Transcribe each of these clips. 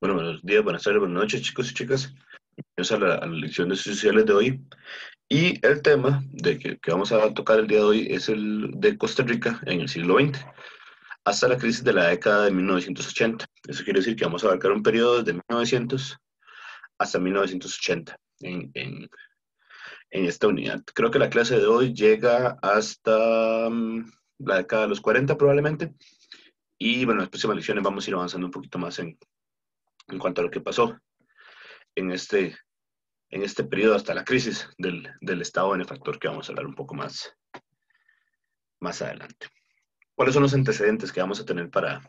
Bueno, buenos días, buenas tardes, buenas noches, chicos y chicas. Bienvenidos a la lección de Ciencias sociales de hoy. Y el tema que vamos a tocar el día de hoy es el de Costa Rica en el siglo XX, hasta la crisis de la década de 1980. Eso quiere decir que vamos a abarcar un periodo desde 1900 hasta 1980 en esta unidad. Creo que la clase de hoy llega hasta la década de los 40 probablemente. Y bueno, en las próximas lecciones vamos a ir avanzando un poquito más en cuanto a lo que pasó en este periodo hasta la crisis del Estado benefactor que vamos a hablar un poco más adelante. ¿Cuáles son los antecedentes que vamos a tener para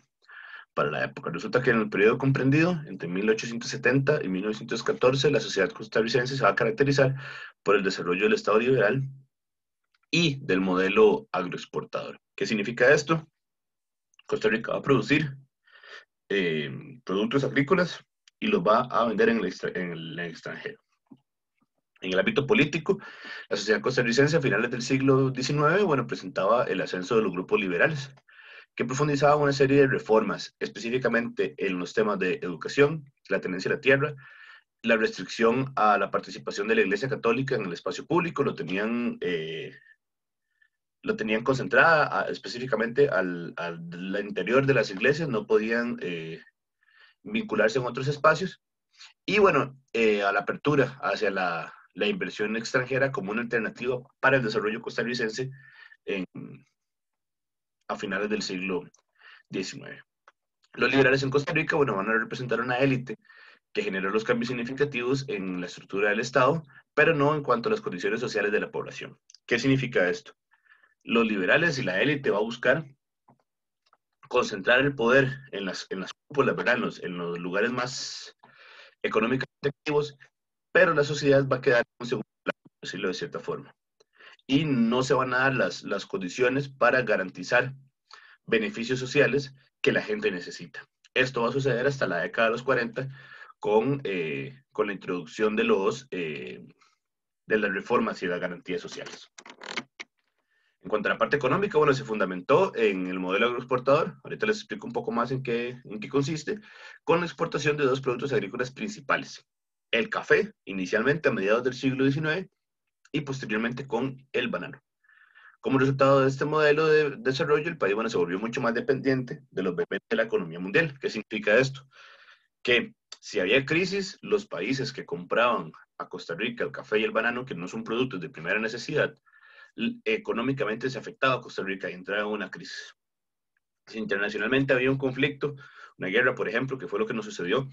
la época? Resulta que en el periodo comprendido entre 1870 y 1914 la sociedad costarricense se va a caracterizar por el desarrollo del Estado liberal y del modelo agroexportador. ¿Qué significa esto? Costa Rica va a producir productos agrícolas y los va a vender en el extranjero. En el ámbito político, la sociedad costarricense a finales del siglo XIX, bueno, presentaba el ascenso de los grupos liberales, que profundizaban una serie de reformas, específicamente en los temas de educación, la tenencia de la tierra, la restricción a la participación de la Iglesia Católica en el espacio público, lo tenían concentrada específicamente al interior de las iglesias, no podían vincularse en otros espacios, y bueno, a la apertura hacia la inversión extranjera como una alternativa para el desarrollo costarricense en, a finales del siglo XIX. Los liberales en Costa Rica, bueno, van a representar una élite que generó los cambios significativos en la estructura del Estado, pero no en cuanto a las condiciones sociales de la población. ¿Qué significa esto? Los liberales y la élite va a buscar concentrar el poder en las cúpulas, ¿verdad? En los lugares más económicamente activos, pero la sociedad va a quedar en un segundo plano, por decirlo de cierta forma. Y no se van a dar las condiciones para garantizar beneficios sociales que la gente necesita. Esto va a suceder hasta la década de los 40 con la introducción de las reformas y las garantías sociales. En cuanto a la parte económica, bueno, se fundamentó en el modelo agroexportador. Ahorita les explico un poco más en qué consiste, con la exportación de dos productos agrícolas principales. El café, inicialmente a mediados del siglo XIX, y posteriormente con el banano. Como resultado de este modelo de desarrollo, el país, bueno, se volvió mucho más dependiente de los bienes de la economía mundial. ¿Qué significa esto? Que si había crisis, los países que compraban a Costa Rica el café y el banano, que no son productos de primera necesidad, económicamente se afectaba a Costa Rica y entraba en una crisis. Si internacionalmente había un conflicto, una guerra, por ejemplo, que fue lo que nos sucedió,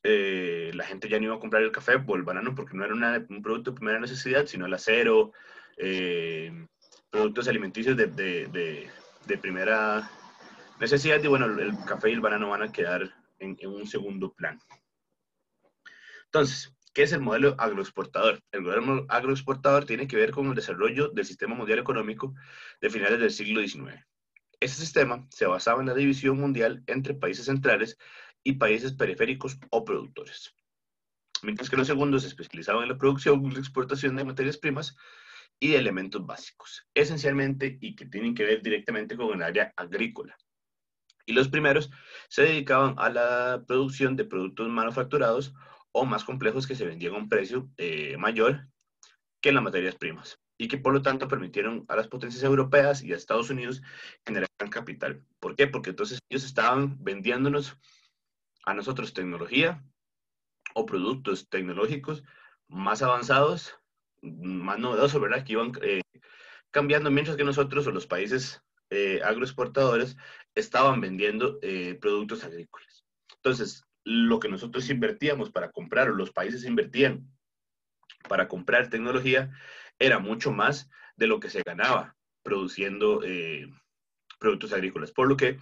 la gente ya no iba a comprar el café o el banano porque no era un producto de primera necesidad, sino el acero, productos alimenticios de primera necesidad, y bueno, el café y el banano van a quedar en un segundo plano. Entonces, ¿qué es el modelo agroexportador? El modelo agroexportador tiene que ver con el desarrollo del sistema mundial económico de finales del siglo XIX. Este sistema se basaba en la división mundial entre países centrales y países periféricos o productores, mientras que los segundos se especializaban en la producción y la exportación de materias primas y de elementos básicos, esencialmente y que tienen que ver directamente con el área agrícola. Y los primeros se dedicaban a la producción de productos manufacturados o más complejos que se vendían a un precio mayor que en las materias primas, y que por lo tanto permitieron a las potencias europeas y a Estados Unidos generar capital. ¿Por qué? Porque entonces ellos estaban vendiéndonos a nosotros tecnología o productos tecnológicos más avanzados, más novedosos, ¿verdad? Que iban cambiando, mientras que nosotros o los países agroexportadores estaban vendiendo productos agrícolas. Entonces, lo que nosotros invertíamos para comprar, o los países invertían para comprar tecnología, era mucho más de lo que se ganaba produciendo productos agrícolas. Por lo que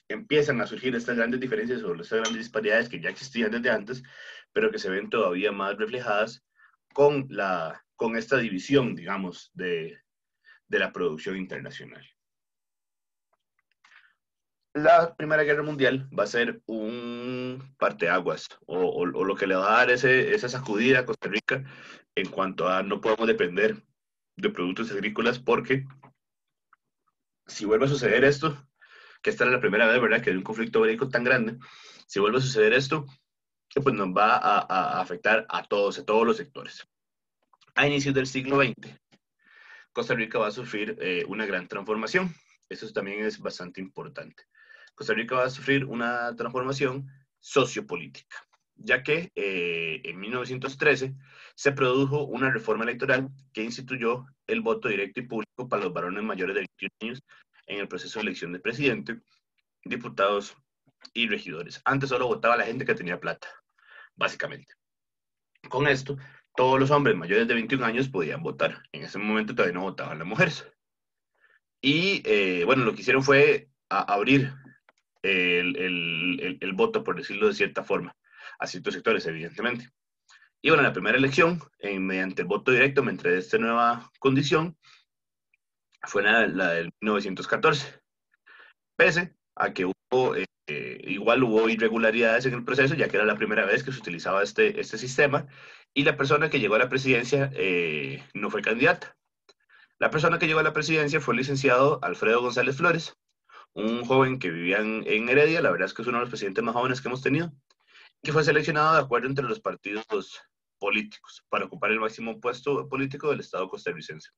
empiezan a surgir estas grandes diferencias o estas grandes disparidades que ya existían desde antes, pero que se ven todavía más reflejadas con esta división, digamos, de la producción internacional. La Primera Guerra Mundial va a ser un parteaguas, o lo que le va a dar esa sacudida a Costa Rica en cuanto a no podemos depender de productos agrícolas, porque si vuelve a suceder esto, que esta era la primera vez, ¿verdad?, que hay un conflicto bélico tan grande, si vuelve a suceder esto, que pues nos va a afectar a todos los sectores. A inicios del siglo XX, Costa Rica va a sufrir una gran transformación. Eso también es bastante importante. Costa Rica va a sufrir una transformación sociopolítica, ya que en 1913 se produjo una reforma electoral que instituyó el voto directo y público para los varones mayores de 21 años en el proceso de elección de presidente, diputados y regidores. Antes solo votaba la gente que tenía plata, básicamente. Con esto, todos los hombres mayores de 21 años podían votar. En ese momento todavía no votaban las mujeres. Y bueno, lo que hicieron fue abrir el voto, por decirlo de cierta forma, a ciertos sectores, evidentemente. Y bueno, la primera elección, mediante el voto directo, me entré de esta nueva condición, fue la del 1914. Pese a que hubo, igual hubo irregularidades en el proceso, ya que era la primera vez que se utilizaba este sistema, y la persona que llegó a la presidencia no fue candidata. La persona que llegó a la presidencia fue el licenciado Alfredo González Flores, un joven que vivía en Heredia, la verdad es que es uno de los presidentes más jóvenes que hemos tenido, que fue seleccionado de acuerdo entre los partidos políticos para ocupar el máximo puesto político del Estado costarricense.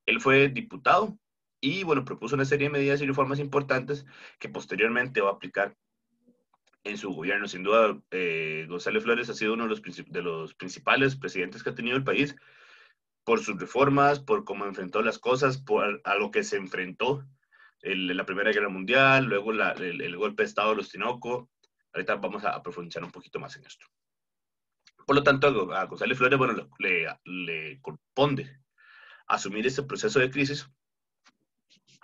Él fue diputado y, bueno, propuso una serie de medidas y reformas importantes que posteriormente va a aplicar en su gobierno. Sin duda, González Flores ha sido uno de los principales presidentes que ha tenido el país por sus reformas, por cómo enfrentó las cosas, por a lo que se enfrentó la Primera Guerra Mundial, luego el golpe de Estado de los Tinoco. Ahorita vamos a profundizar un poquito más en esto. Por lo tanto, a González Flores, bueno, le corresponde asumir este proceso de crisis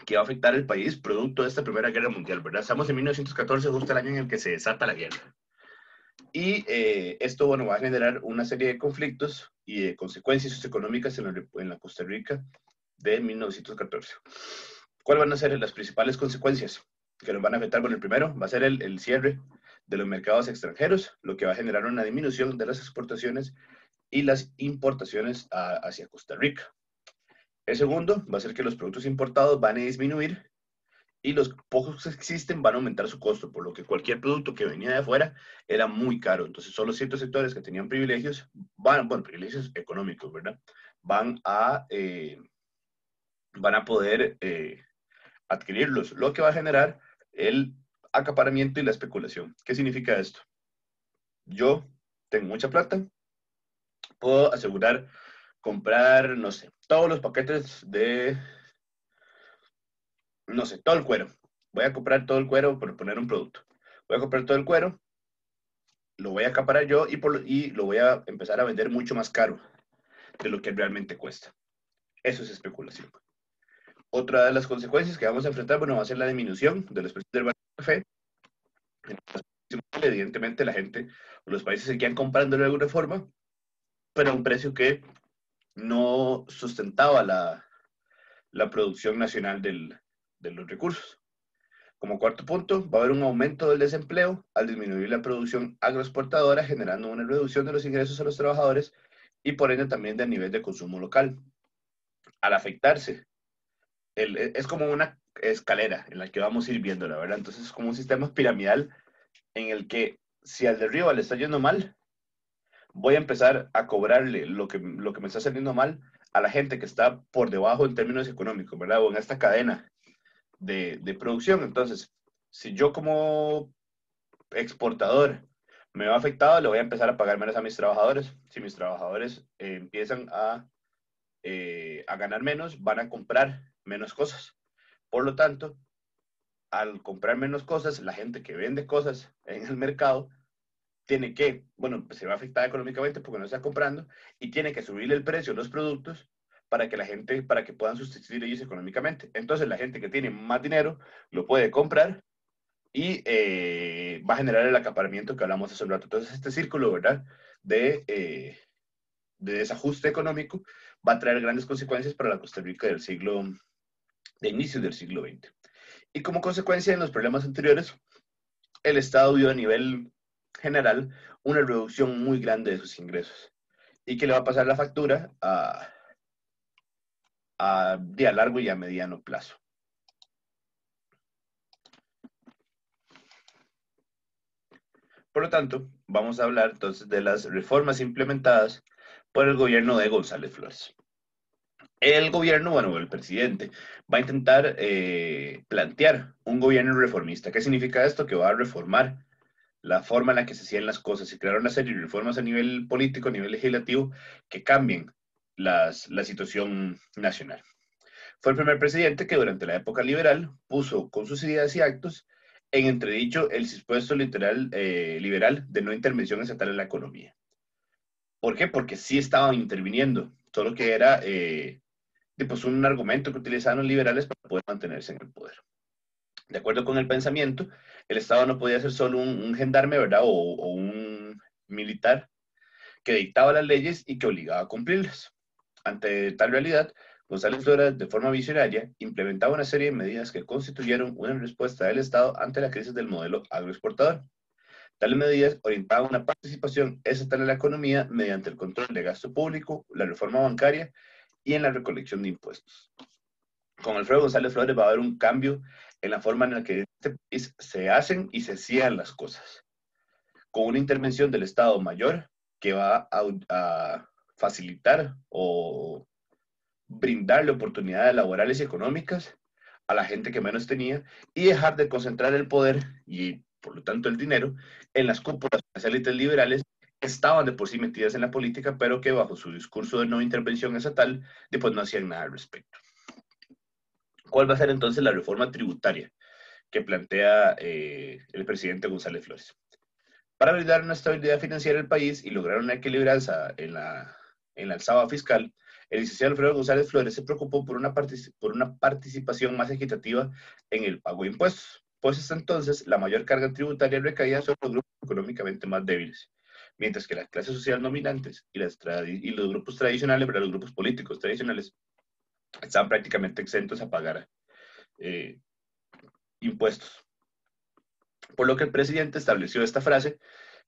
que va a afectar al país producto de esta Primera Guerra Mundial, ¿verdad? Estamos en 1914, justo el año en el que se desata la guerra. Y esto, bueno, va a generar una serie de conflictos y de consecuencias socioeconómicas en la Costa Rica de 1914. ¿Cuáles van a ser las principales consecuencias que nos van a afectar? Bueno, el primero va a ser el cierre de los mercados extranjeros, lo que va a generar una disminución de las exportaciones y las importaciones hacia Costa Rica. El segundo va a ser que los productos importados van a disminuir y los pocos que existen van a aumentar su costo, por lo que cualquier producto que venía de afuera era muy caro. Entonces, solo ciertos sectores que tenían privilegios, bueno, privilegios económicos, ¿verdad? Van a poder adquirirlos, lo que va a generar el acaparamiento y la especulación. ¿Qué significa esto? Yo tengo mucha plata, puedo asegurar comprar, no sé, todos los paquetes de, no sé, todo el cuero. Voy a comprar todo el cuero por poner un producto. Voy a comprar todo el cuero, lo voy a acaparar yo y lo voy a empezar a vender mucho más caro de lo que realmente cuesta. Eso es especulación. Otra de las consecuencias que vamos a enfrentar, bueno, va a ser la disminución de los precios del barril de café. Evidentemente la gente o los países seguían comprándolo de alguna forma, pero a un precio que no sustentaba la producción nacional de los recursos. Como cuarto punto, va a haber un aumento del desempleo al disminuir la producción agroexportadora, generando una reducción de los ingresos a los trabajadores y por ende también del nivel de consumo local. Al afectarse, es como una escalera en la que vamos a ir viendo, la verdad. Entonces es como un sistema piramidal en el que si al de arriba le está yendo mal, voy a empezar a cobrarle lo que me está saliendo mal a la gente que está por debajo en términos económicos, ¿verdad? O en esta cadena de producción. Entonces, si yo como exportador me va afectado, le voy a empezar a pagar menos a mis trabajadores. Si mis trabajadores empiezan a ganar menos, van a comprar menos cosas. Por lo tanto, al comprar menos cosas, la gente que vende cosas en el mercado tiene que, bueno, pues se va a afectar económicamente porque no está comprando y tiene que subir el precio de los productos para que la gente, para que puedan sustituir ellos económicamente. Entonces la gente que tiene más dinero lo puede comprar y va a generar el acaparamiento que hablamos hace un rato. Entonces este círculo, ¿verdad? De desajuste económico va a traer grandes consecuencias para la Costa Rica de inicios del siglo XX. Y como consecuencia de los problemas anteriores, el Estado vio a nivel general una reducción muy grande de sus ingresos y que le va a pasar la factura a largo y a mediano plazo. Por lo tanto, vamos a hablar entonces de las reformas implementadas por el gobierno de González Flores. El gobierno, bueno, el presidente, va a intentar plantear un gobierno reformista. ¿Qué significa esto? Que va a reformar la forma en la que se hacían las cosas y crear una serie de reformas a nivel político, a nivel legislativo, que cambien la situación nacional. Fue el primer presidente que durante la época liberal puso con sus ideas y actos en entredicho el supuesto liberal de no intervención estatal en la economía. ¿Por qué? Porque sí estaban interviniendo, solo que era pues un argumento que utilizaban los liberales para poder mantenerse en el poder. De acuerdo con el pensamiento, el Estado no podía ser solo un gendarme, ¿verdad? O un militar que dictaba las leyes y que obligaba a cumplirlas. Ante tal realidad, González Flores, de forma visionaria, implementaba una serie de medidas que constituyeron una respuesta del Estado ante la crisis del modelo agroexportador. Tales medidas orientaban una participación estatal en la economía mediante el control de gasto público, la reforma bancaria y en la recolección de impuestos. Con Alfredo González Flores va a haber un cambio en la forma en la que en este país se hacen y se hacían las cosas, con una intervención del Estado mayor que va a facilitar o brindarle oportunidades laborales y económicas a la gente que menos tenía y dejar de concentrar el poder y, por lo tanto, el dinero en las cúpulas de las élites liberales que estaban de por sí metidas en la política, pero que bajo su discurso de no intervención estatal, después no hacían nada al respecto. ¿Cuál va a ser entonces la reforma tributaria que plantea el presidente González Flores? Para brindar una estabilidad financiera al país y lograr una equilibranza en la alzada fiscal, el licenciado Alfredo González Flores se preocupó por una participación más equitativa en el pago de impuestos, pues hasta entonces la mayor carga tributaria recaía sobre los grupos económicamente más débiles, mientras que las clases sociales dominantes y los grupos tradicionales, pero los grupos políticos tradicionales, estaban prácticamente exentos a pagar eh, impuestos. Por lo que el presidente estableció esta frase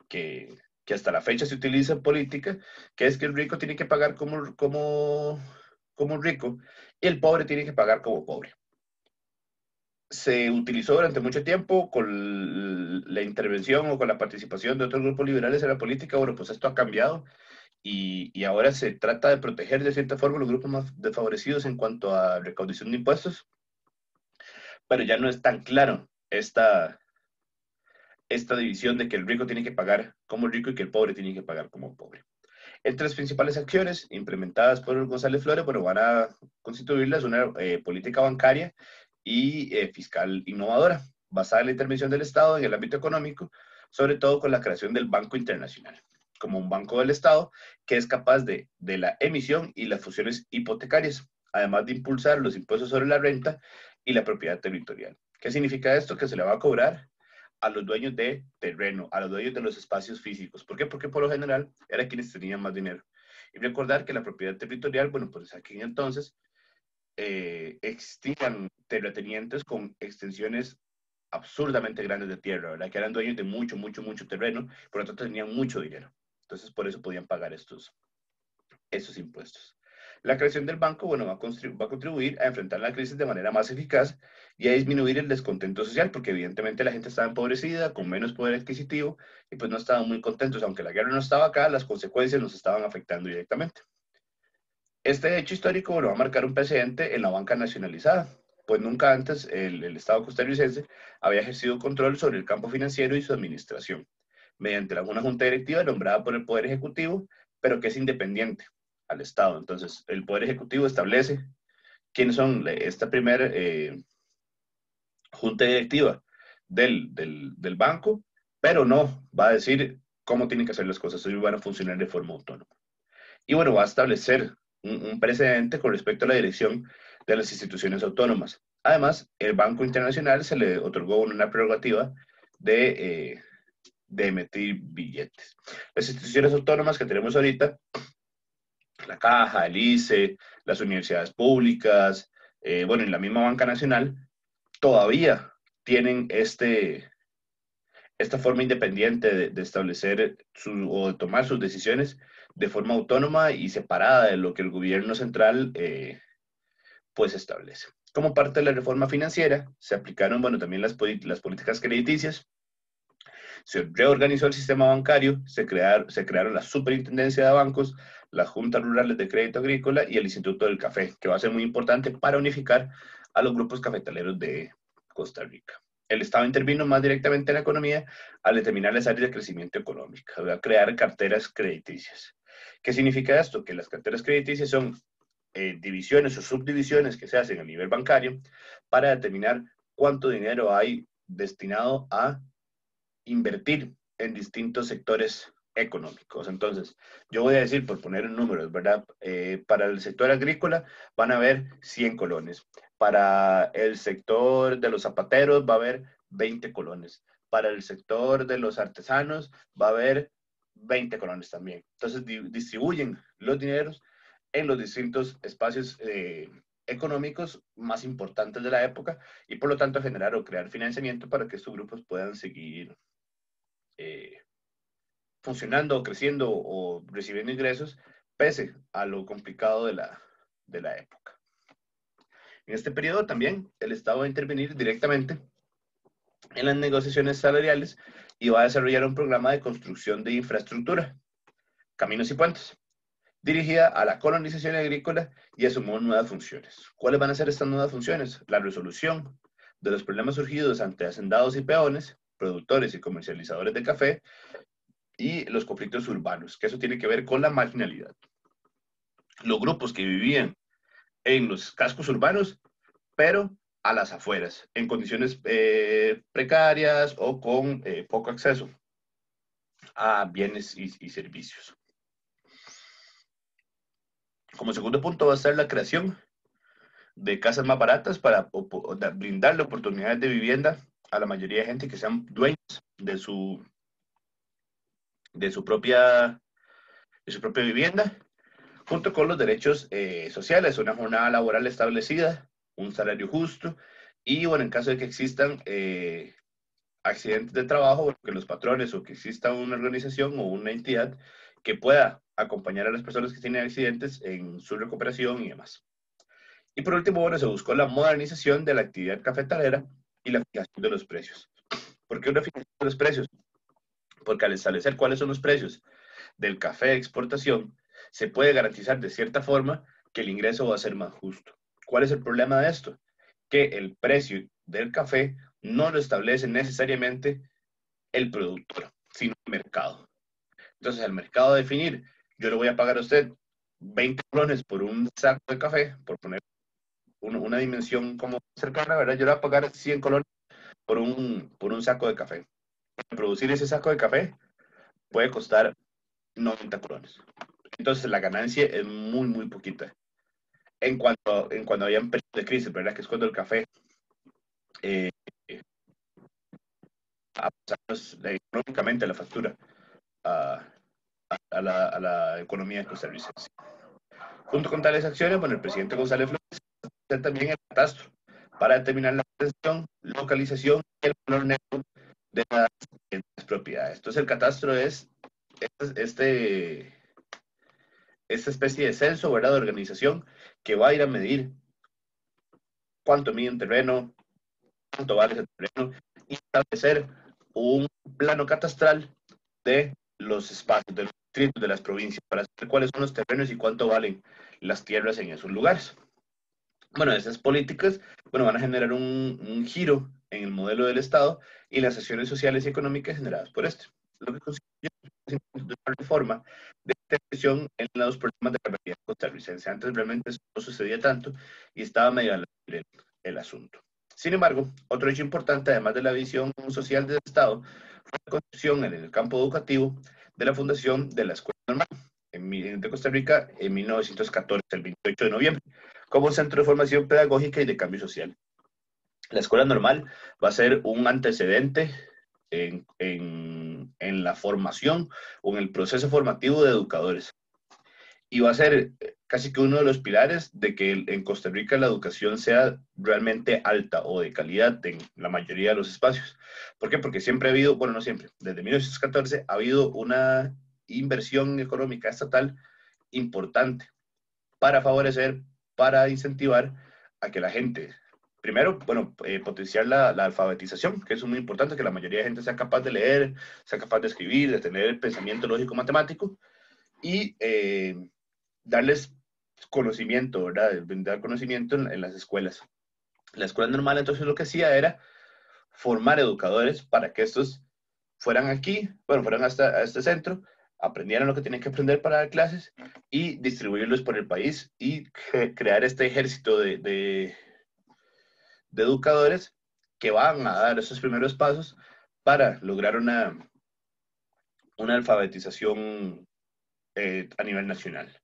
que hasta la fecha se utiliza en política, que es que el rico tiene que pagar como rico y el pobre tiene que pagar como pobre. Se utilizó durante mucho tiempo con la intervención o con la participación de otros grupos liberales en la política. Bueno, pues esto ha cambiado y ahora se trata de proteger de cierta forma los grupos más desfavorecidos en cuanto a recaudación de impuestos, pero ya no es tan claro esta división de que el rico tiene que pagar como rico y que el pobre tiene que pagar como pobre. Entre las principales acciones implementadas por González Flores, bueno, van a constituirlas una política bancaria y fiscal innovadora, basada en la intervención del Estado en el ámbito económico, sobre todo con la creación del Banco Internacional, como un banco del Estado que es capaz de la emisión y las fusiones hipotecarias, además de impulsar los impuestos sobre la renta y la propiedad territorial. ¿Qué significa esto? Que se le va a cobrar a los dueños de terreno, a los dueños de los espacios físicos. ¿Por qué? Porque por lo general eran quienes tenían más dinero. Y recordar que la propiedad territorial, bueno, pues aquí en entonces existían terratenientes con extensiones absurdamente grandes de tierra, ¿verdad? Que eran dueños de mucho, mucho, mucho terreno, por lo tanto tenían mucho dinero. Entonces por eso podían pagar esos impuestos. La creación del banco, bueno, va a contribuir a enfrentar la crisis de manera más eficaz y a disminuir el descontento social, porque evidentemente la gente estaba empobrecida, con menos poder adquisitivo, y pues no estaban muy contentos. Aunque la guerra no estaba acá, las consecuencias nos estaban afectando directamente. Este hecho histórico, bueno, va a marcar un precedente en la banca nacionalizada, pues nunca antes el Estado costarricense había ejercido control sobre el campo financiero y su administración, mediante una junta directiva nombrada por el Poder Ejecutivo, pero que es independiente al Estado. Entonces, el Poder Ejecutivo establece quiénes son esta primera junta directiva del banco, pero no va a decir cómo tienen que hacer las cosas, ellos van a funcionar de forma autónoma. Y bueno, va a establecer un precedente con respecto a la dirección de las instituciones autónomas. Además, el Banco Internacional se le otorgó una prerrogativa de emitir billetes. Las instituciones autónomas que tenemos ahorita, la Caja, el ICE, las universidades públicas, bueno, y la misma Banca Nacional, todavía tienen esta forma independiente de establecer o de tomar sus decisiones de forma autónoma y separada de lo que el gobierno central pues establece. Como parte de la reforma financiera, se aplicaron, bueno, también las políticas crediticias, Se reorganizó el sistema bancario, se crearon la Superintendencia de Bancos, las Juntas Rurales de Crédito Agrícola y el Instituto del Café, que va a ser muy importante para unificar a los grupos cafetaleros de Costa Rica. El Estado intervino más directamente en la economía al determinar las áreas de crecimiento económico, va a crear carteras crediticias. ¿Qué significa esto? Que las carteras crediticias son divisiones o subdivisiones que se hacen a nivel bancario para determinar cuánto dinero hay destinado a invertir en distintos sectores económicos. Entonces, yo voy a decir, por poner números, ¿verdad? Para el sector agrícola van a haber 100 colones. Para el sector de los zapateros va a haber 20 colones. Para el sector de los artesanos va a haber 20 colones también. Entonces, distribuyen los dineros en los distintos espacios económicos más importantes de la época y por lo tanto generar o crear financiamiento para que estos grupos puedan seguir funcionando, creciendo o recibiendo ingresos, pese a lo complicado de la época. En este periodo también el Estado va a intervenir directamente en las negociaciones salariales y va a desarrollar un programa de construcción de infraestructura, caminos y puentes, dirigida a la colonización agrícola y asumó nuevas funciones. ¿Cuáles van a ser estas nuevas funciones? La resolución de los problemas surgidos ante hacendados y peones, productores y comercializadores de café, y los conflictos urbanos, que eso tiene que ver con la marginalidad. Los grupos que vivían en los cascos urbanos, pero a las afueras, en condiciones precarias o con poco acceso a bienes y servicios. Como segundo punto va a ser la creación de casas más baratas para brindarle oportunidades de vivienda a la mayoría de gente que sean dueños de su propia vivienda, junto con los derechos sociales, una jornada laboral establecida, un salario justo y, bueno, en caso de que existan accidentes de trabajo, que los patrones o que exista una organización o una entidad que pueda acompañar a las personas que tienen accidentes en su recuperación y demás. Y por último, bueno, se buscó la modernización de la actividad cafetalera y la fijación de los precios. ¿Por qué una fijación de los precios? Porque al establecer cuáles son los precios del café de exportación, se puede garantizar de cierta forma que el ingreso va a ser más justo. ¿Cuál es el problema de esto? Que el precio del café no lo establece necesariamente el productor, sino el mercado. Entonces, el mercado va a definir, yo le voy a pagar a usted 20 colones por un saco de café, por poner una dimensión como cercana, ¿verdad? Yo le voy a pagar 100 colones por un saco de café. Producir ese saco de café puede costar 90 colones. Entonces la ganancia es muy, muy poquita. En cuando había periodos de crisis, ¿verdad? Que es cuando el café eh, a económicamente la factura a, a la economía costarricense. Junto con tales acciones, bueno, el presidente González Flores hace también el catastro para determinar la extensión, localización y el valor neto de las propiedades. Entonces el catastro es esta especie de censo, ¿verdad? De organización que va a ir a medir cuánto mide un terreno, cuánto vale ese terreno y establecer un plano catastral de los espacios, de los distritos, de las provincias, para saber cuáles son los terrenos y cuánto valen las tierras en esos lugares. Bueno, esas políticas, bueno, van a generar un giro en el modelo del Estado y las acciones sociales y económicas generadas por este. Lo que constituye una reforma de intervención en los problemas de la realidad costarricense. Antes realmente eso no sucedía tanto y estaba medio al aire el asunto. Sin embargo, otro hecho importante, además de la visión social del Estado, fue la construcción en el campo educativo de la fundación de la Escuela Normal de Costa Rica en 1914, el 28 de noviembre, como un centro de formación pedagógica y de cambio social. La Escuela Normal va a ser un antecedente en la formación o en el proceso formativo de educadores. Y va a ser casi que uno de los pilares de que en Costa Rica la educación sea realmente alta o de calidad en la mayoría de los espacios. ¿Por qué? Porque siempre ha habido, bueno, no siempre, desde 1914 ha habido una inversión económica estatal importante para favorecer, para incentivar a que la gente primero, bueno, potenciar la alfabetización, que es muy importante, que la mayoría de gente sea capaz de leer, sea capaz de escribir, de tener el pensamiento lógico matemático, y darles conocimiento, ¿verdad? Dar conocimiento en las escuelas. La escuela normal entonces lo que hacía era formar educadores para que estos fueran aquí, bueno, fueran hasta a este centro, aprendieran lo que tienen que aprender para dar clases y distribuirlos por el país y crear este ejército de educadores que van a dar esos primeros pasos para lograr una alfabetización a nivel nacional.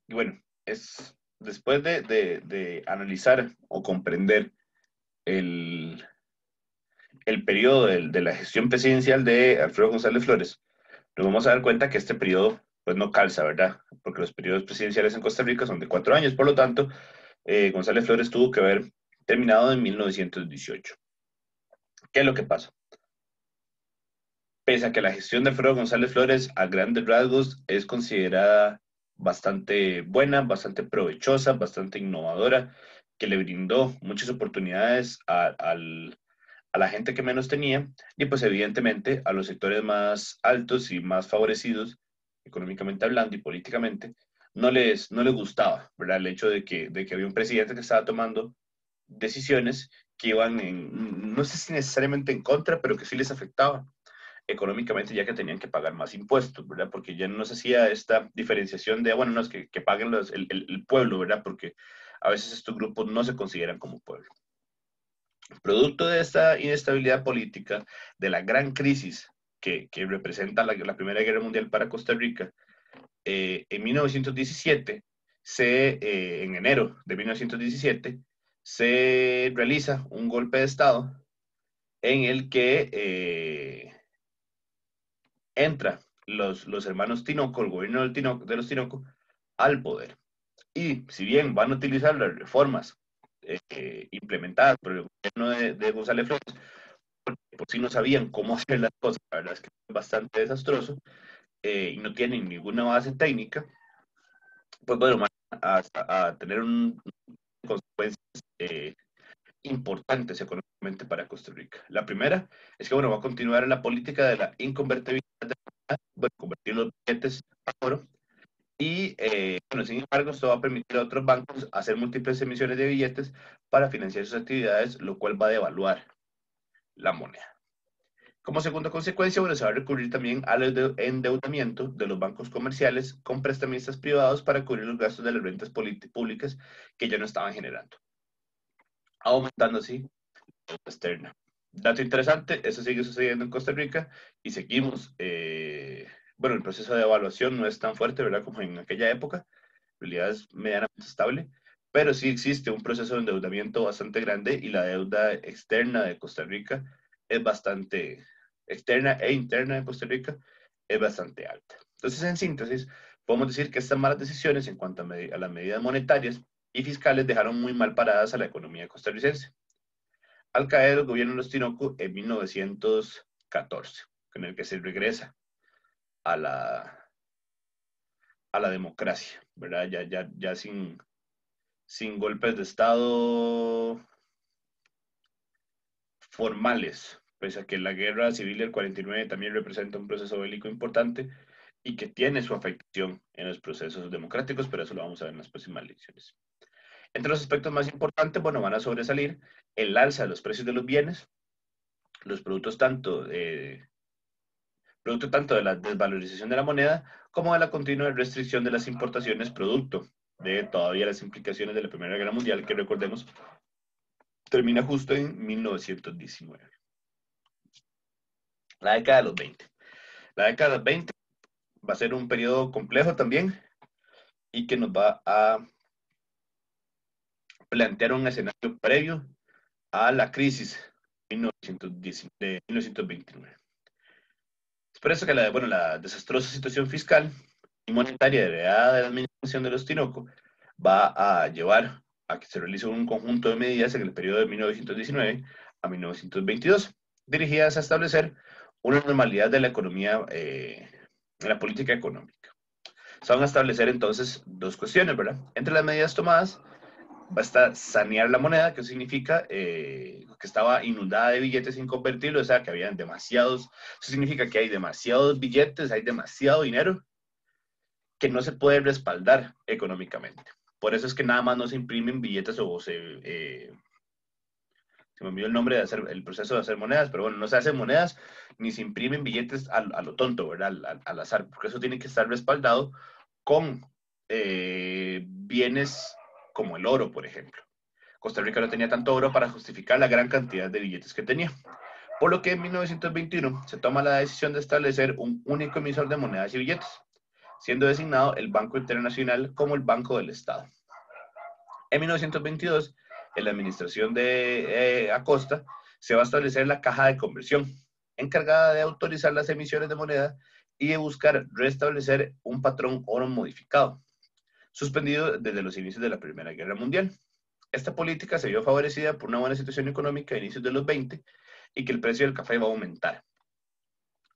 Y bueno, es después de analizar o comprender el, el periodo de la gestión presidencial de Alfredo González Flores, nos vamos a dar cuenta que este periodo pues no calza, ¿verdad? Porque los periodos presidenciales en Costa Rica son de 4 años, por lo tanto, González Flores tuvo que haber terminado en 1918. ¿Qué es lo que pasa? Pese a que la gestión de Alfredo González Flores a grandes rasgos es considerada bastante buena, bastante provechosa, bastante innovadora, que le brindó muchas oportunidades a la gente que menos tenía y pues evidentemente a los sectores más altos y más favorecidos, económicamente hablando y políticamente, no les gustaba, ¿verdad? El hecho de que había un presidente que estaba tomando decisiones que iban no sé si necesariamente en contra, pero que sí les afectaba económicamente ya que tenían que pagar más impuestos, ¿verdad? Porque ya no se hacía esta diferenciación de, bueno, no, es que paguen el pueblo, ¿verdad? Porque a veces estos grupos no se consideran como pueblo. Producto de esta inestabilidad política, de la gran crisis que representa la Primera Guerra Mundial para Costa Rica, en 1917, en enero de 1917, se realiza un golpe de Estado en el que entra los hermanos Tinoco, el gobierno de los Tinoco, al poder. Y si bien van a utilizar las reformas implementadas por el gobierno de González Flores, por si no sabían cómo hacer las cosas, la verdad es que es bastante desastroso y no tienen ninguna base técnica, pues bueno, van a tener consecuencias eh, importantes económicamente para Costa Rica. La primera es que, bueno, va a continuar la política de la inconvertibilidad, bueno, convertir los billetes a oro, y, bueno, sin embargo, esto va a permitir a otros bancos hacer múltiples emisiones de billetes para financiar sus actividades, lo cual va a devaluar la moneda. Como segunda consecuencia, bueno, se va a recurrir también al endeudamiento de los bancos comerciales con prestamistas privados para cubrir los gastos de las rentas públicas que ya no estaban generando, aumentando así la deuda externa. Dato interesante, eso sigue sucediendo en Costa Rica y seguimos, bueno, el proceso de evaluación no es tan fuerte, ¿verdad? Como en aquella época, en realidad es medianamente estable, pero sí existe un proceso de endeudamiento bastante grande y la deuda externa de Costa Rica es bastante, externa e interna de Costa Rica es bastante alta. Entonces, en síntesis, podemos decir que estas malas decisiones en cuanto a las medidas monetarias y fiscales dejaron muy mal paradas a la economía costarricense. Al caer el gobierno de los Tinoco en 1914, con el que se regresa a la democracia, ¿verdad? Ya sin golpes de Estado formales, pese a que la guerra civil del 49 también representa un proceso bélico importante y que tiene su afectación en los procesos democráticos, pero eso lo vamos a ver en las próximas lecciones. Entre los aspectos más importantes, bueno, van a sobresalir el alza de los precios de los bienes, los producto tanto de la desvalorización de la moneda como de la continua restricción de las importaciones, producto de todavía las implicaciones de la Primera Guerra Mundial, que recordemos termina justo en 1919. La década de los 20. La década de los 20 va a ser un periodo complejo también y que nos va a plantear un escenario previo a la crisis de 1929. Es por eso que la desastrosa situación fiscal y monetaria heredada de la administración de los Tinoco va a llevar a que se realice un conjunto de medidas en el periodo de 1919 a 1922, dirigidas a establecer una normalidad de la economía, en la política económica. Se van a establecer entonces dos cuestiones, ¿verdad? Entre las medidas tomadas basta sanear la moneda, que significa que estaba inundada de billetes inconvertibles, o sea, que habían demasiados, eso significa que hay demasiados billetes, hay demasiado dinero que no se puede respaldar económicamente. Por eso es que nada más no se imprimen billetes o se me olvidó el nombre de hacer el proceso de hacer monedas, pero bueno, no se hacen monedas ni se imprimen billetes a lo tonto, ¿verdad? Al azar, porque eso tiene que estar respaldado con bienes como el oro, por ejemplo. Costa Rica no tenía tanto oro para justificar la gran cantidad de billetes que tenía. Por lo que en 1921 se toma la decisión de establecer un único emisor de monedas y billetes, siendo designado el Banco Internacional como el Banco del Estado. En 1922, en la administración de Acosta, se va a establecer la Caja de Conversión, encargada de autorizar las emisiones de moneda y de buscar restablecer un patrón oro modificado, suspendido desde los inicios de la Primera Guerra Mundial. Esta política se vio favorecida por una buena situación económica a inicios de los 20 y que el precio del café va a aumentar,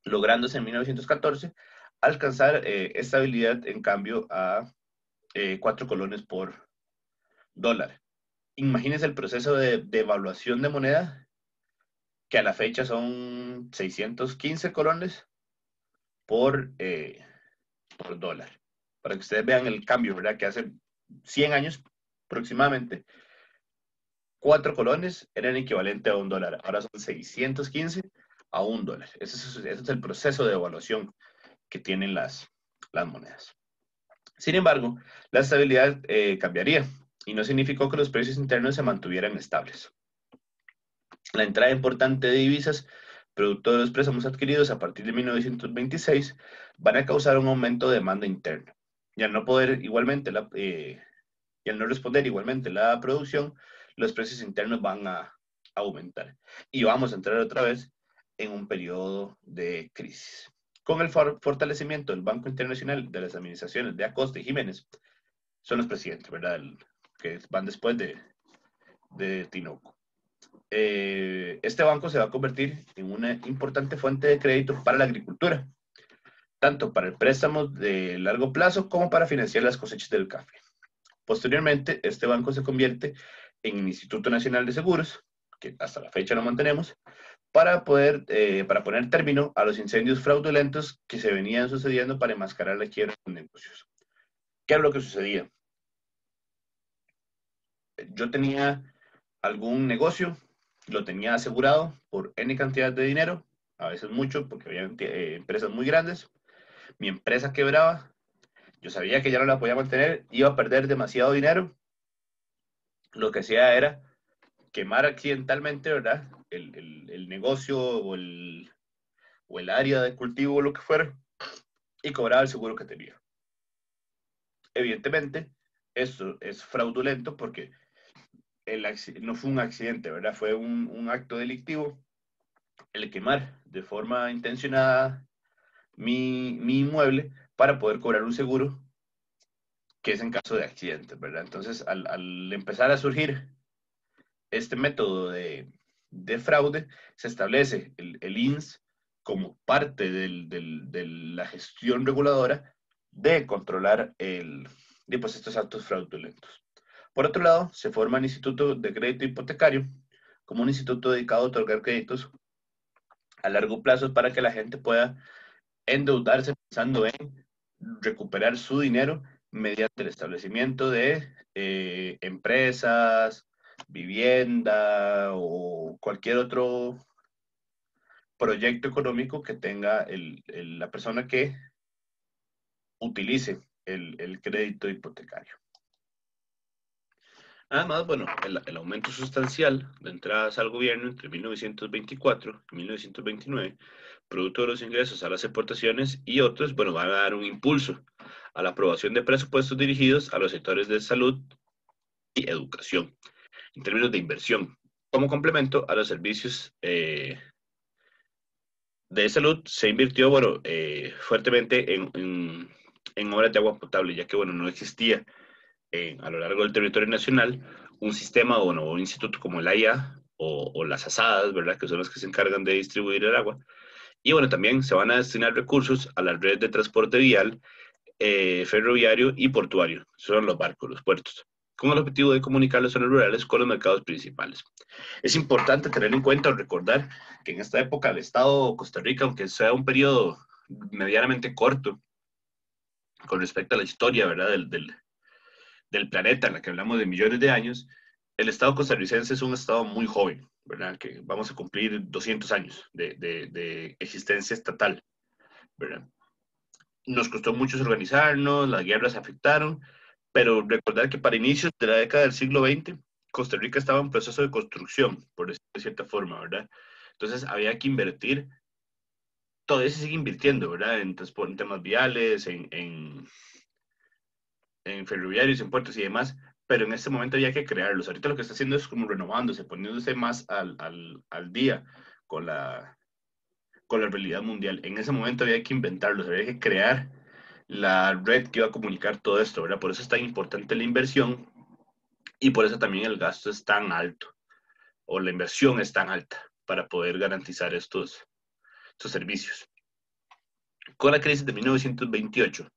lográndose en 1914 alcanzar estabilidad en cambio a 4 colones por dólar. Imagínense el proceso de evaluación de moneda, que a la fecha son 615 colones por dólar. Para que ustedes vean el cambio, ¿verdad? Que hace 100 años aproximadamente, 4 colones eran equivalente a un dólar. Ahora son 615 a un dólar. Ese es el proceso de evaluación que tienen las monedas. Sin embargo, la estabilidad cambiaría y no significó que los precios internos se mantuvieran estables. La entrada importante de divisas, producto de los préstamos adquiridos a partir de 1926, van a causar un aumento de demanda interna. Y al no poder igualmente y al no responder igualmente la producción, los precios internos van a aumentar. Y vamos a entrar otra vez en un periodo de crisis. Con el fortalecimiento del Banco Internacional de las administraciones de Acosta y Jiménez, son los presidentes, ¿verdad? Que van después de Tinoco. Este banco se va a convertir en una importante fuente de crédito para la agricultura, tanto para el préstamo de largo plazo como para financiar las cosechas del café. Posteriormente, este banco se convierte en el Instituto Nacional de Seguros, que hasta la fecha lo mantenemos, para poner término a los incendios fraudulentos que se venían sucediendo para enmascarar la quiebra de los negocios. ¿Qué era lo que sucedía? Yo tenía algún negocio, lo tenía asegurado por N cantidad de dinero, a veces mucho, porque había empresas muy grandes. Mi empresa quebraba, yo sabía que ya no la podía mantener, iba a perder demasiado dinero. Lo que hacía era quemar accidentalmente, ¿verdad? El negocio o el área de cultivo o lo que fuera, y cobraba el seguro que tenía. Evidentemente, esto es fraudulento porque no fue un accidente, ¿verdad? Fue un acto delictivo el quemar de forma intencionada mi inmueble para poder cobrar un seguro que es en caso de accidentes, ¿verdad? Entonces, al empezar a surgir este método de fraude, se establece el INS como parte de la gestión reguladora de controlar pues, estos actos fraudulentos. Por otro lado, se forma el Instituto de Crédito Hipotecario como un instituto dedicado a otorgar créditos a largo plazo para que la gente pueda endeudarse pensando en recuperar su dinero mediante el establecimiento de empresas, vivienda o cualquier otro proyecto económico que tenga la persona que utilice el crédito hipotecario. Además, bueno, el aumento sustancial de entradas al gobierno entre 1924 y 1929, producto de los ingresos a las exportaciones y otros, bueno, van a dar un impulso a la aprobación de presupuestos dirigidos a los sectores de salud y educación, en términos de inversión, como complemento a los servicios de salud. Se invirtió, bueno, fuertemente en obras de agua potable, ya que, bueno, no existía a lo largo del territorio nacional un sistema o un instituto como el AIA o las ASADAS, ¿verdad? Que son las que se encargan de distribuir el agua. Y bueno, también se van a destinar recursos a la red de transporte vial, ferroviario y portuario. Son los barcos, los puertos. con el objetivo de comunicar las zonas rurales con los mercados principales. Es importante tener en cuenta o recordar que en esta época el Estado de Costa Rica, aunque sea un periodo medianamente corto con respecto a la historia, ¿verdad? Del planeta en la que hablamos de millones de años, el Estado costarricense es un Estado muy joven, ¿verdad? Que vamos a cumplir 200 años de existencia estatal, ¿verdad? Nos costó mucho organizarnos, las guerras afectaron, pero recordar que para inicios de la década del siglo XX, Costa Rica estaba en proceso de construcción, por decirlo de cierta forma, ¿verdad? Entonces había que invertir, todavía se sigue invirtiendo, ¿verdad? En transporte, en temas viales, en ferroviarios, en puertos y demás, pero en este momento había que crearlos. Ahorita lo que está haciendo es como renovándose, poniéndose más al día con con la realidad mundial. En ese momento había que inventarlos, había que crear la red que iba a comunicar todo esto, ¿verdad? Por eso es tan importante la inversión y por eso también el gasto es tan alto, o la inversión es tan alta para poder garantizar estos servicios. Con la crisis de 1928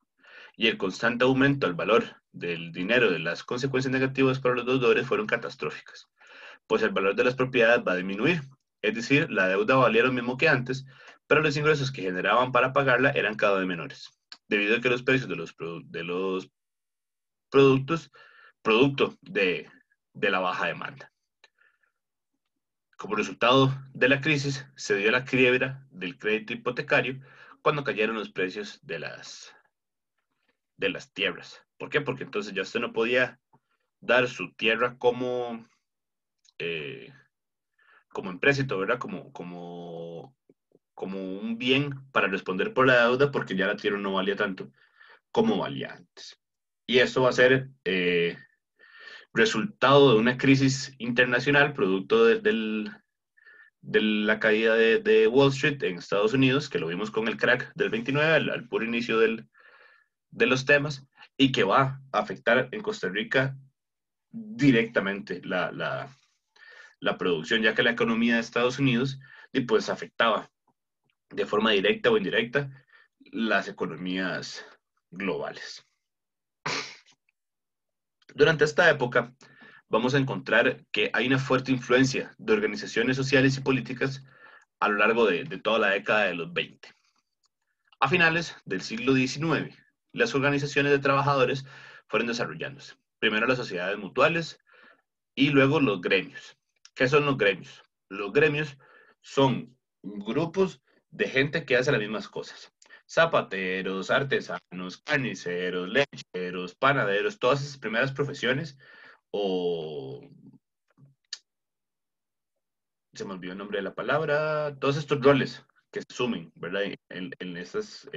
y el constante aumento al valor del dinero de las consecuencias negativas para los deudores fueron catastróficas, pues el valor de las propiedades va a disminuir, es decir, la deuda valía lo mismo que antes, pero los ingresos que generaban para pagarla eran cada vez menores, debido a que los precios de los productos, producto de la baja demanda. Como resultado de la crisis, se dio la quiebra del crédito hipotecario cuando cayeron los precios de las tierras. ¿Por qué? Porque entonces ya usted no podía dar su tierra eh, como empréstito, ¿verdad? Como un bien para responder por la deuda, porque ya la tierra no valía tanto como valía antes. Y esto va a ser resultado de una crisis internacional, producto de la caída de Wall Street en Estados Unidos, que lo vimos con el crack del 29, al puro inicio de los temas, y que va a afectar en Costa Rica directamente la producción, ya que la economía de Estados Unidos y pues afectaba de forma directa o indirecta las economías globales. Durante esta época vamos a encontrar que hay una fuerte influencia de organizaciones sociales y políticas a lo largo de toda la década de los 20. A finales del siglo XIX, las organizaciones de trabajadores fueron desarrollándose. Primero las sociedades mutuales y luego los gremios. ¿Qué son los gremios? Los gremios son grupos de gente que hace las mismas cosas. Zapateros, artesanos, carniceros, lecheros, panaderos, todas esas primeras profesiones o se me olvidó el nombre de la palabra, todos estos roles que se sumen, ¿verdad? En estos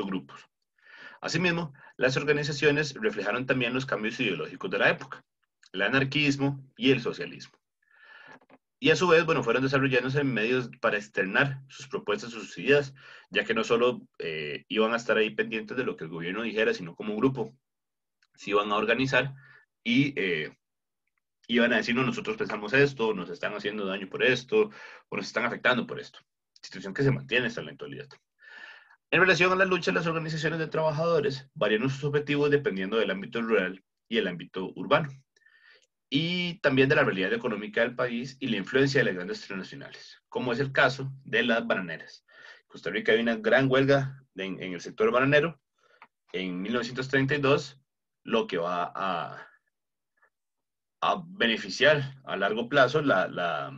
grupos. Asimismo, las organizaciones reflejaron también los cambios ideológicos de la época, el anarquismo y el socialismo. Y a su vez, bueno, fueron desarrollándose medios para externar sus propuestas, sus ideas, ya que no solo iban a estar ahí pendientes de lo que el gobierno dijera, sino como un grupo se iban a organizar y iban a decir, no, nosotros pensamos esto, nos están haciendo daño por esto, o nos están afectando por esto. Situación que se mantiene hasta la actualidad. En relación a la lucha, las organizaciones de trabajadores varían sus objetivos dependiendo del ámbito rural y el ámbito urbano, y también de la realidad económica del país y la influencia de las grandes transnacionales, como es el caso de las bananeras. En Costa Rica hay una gran huelga en el sector bananero en 1932, lo que va a beneficiar a largo plazo la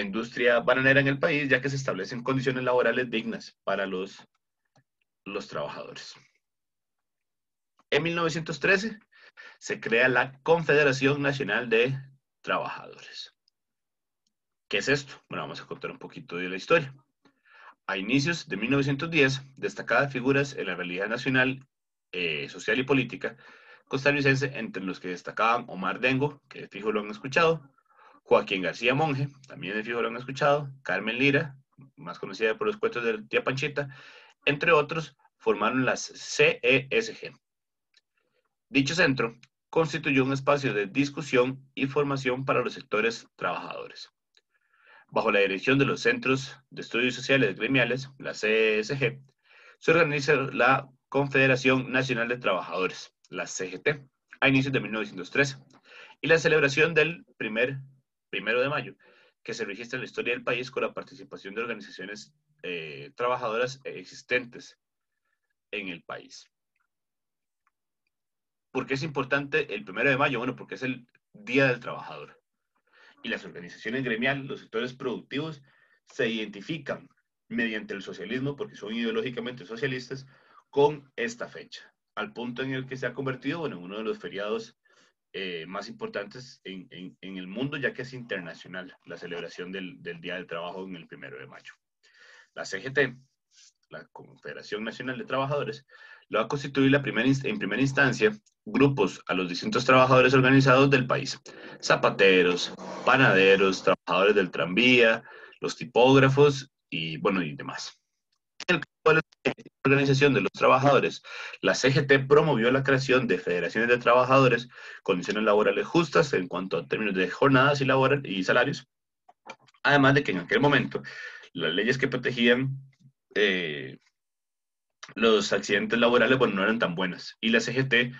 industria bananera en el país, ya que se establecen condiciones laborales dignas para los trabajadores. En 1913 se crea la Confederación Nacional de Trabajadores. ¿Qué es esto? Bueno, vamos a contar un poquito de la historia. A inicios de 1910, destacadas figuras en la realidad nacional, social y política costarricense, entre los que destacaban Omar Dengo, que de fijo lo han escuchado, Joaquín García Monge, también de fijo lo han escuchado, Carmen Lira, más conocida por los cuentos de Tía Panchita, entre otros, formaron las CESG. Dicho centro constituyó un espacio de discusión y formación para los sectores trabajadores. Bajo la dirección de los Centros de Estudios Sociales Gremiales, la CESG, se organiza la Confederación Nacional de Trabajadores, la CGT, a inicios de 1913, y la celebración del primero de mayo, que se registra en la historia del país con la participación de organizaciones trabajadoras existentes en el país. ¿Por qué es importante el 1 de mayo? Bueno, porque es el Día del Trabajador. Y las organizaciones gremiales, los sectores productivos, se identifican mediante el socialismo, porque son ideológicamente socialistas, con esta fecha, al punto en el que se ha convertido, bueno, en uno de los feriados más importantes en el mundo, ya que es internacional la celebración del Día del Trabajo en el 1 de mayo. La CGT, la Confederación Nacional de Trabajadores, lo va a constituir en primera instancia grupos a los distintos trabajadores organizados del país: zapateros, panaderos, trabajadores del tranvía, los tipógrafos y, bueno, y demás. En el campo de la organización de los trabajadores, la CGT promovió la creación de federaciones de trabajadores, condiciones laborales justas en cuanto a términos de jornadas y salarios, además de que en aquel momento las leyes que protegían eh, los accidentes laborales, bueno, no eran tan buenas. Y la CGT